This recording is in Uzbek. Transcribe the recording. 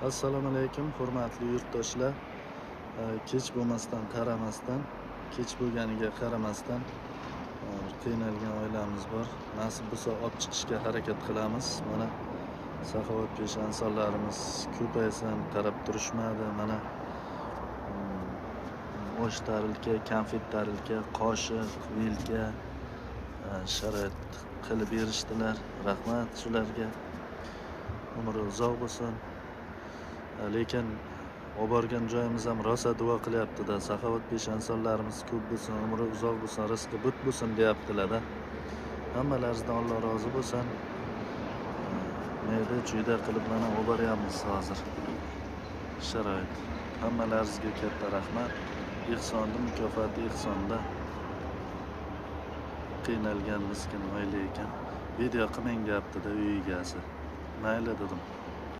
Assalomu alaykum, hurmatli yurtdoshlar. Kech bo'lmasdan qaramasdan, kech bo'lganiga qaramasdan qiynalgan oilamiz bor. Nasib bo'lsa olib chiqishga harakat qilamiz. Mana saxovatpesha insonlarimiz ko'paysin qarab turishmadi. Mana osh tarilka, konfet tarilka, qoshiq, vilka sharoit qilib berishdilar. Rahmat shularga. Umri uzoq bo'lsin. Lekin olib borgan joyimiz ham rosa duo qilyapti-da. Saxovatpesha insonlarimiz ko'p bo'lsin, umri uzoq bo'lsin, rizqi but bo'lsin deyaptilar-da. Hammalaringizdan Alloh rozi bo'lsin. Mayda chuyda qilib mana olib boryapmiz hozir. Sharoit. Hammalaringizga katta rahmat. Ehsonni mukofoti ehsonda. Qiynalgan miskin oila ekan. Video qilmang deyapti-da uy egasi. Mayli dedim.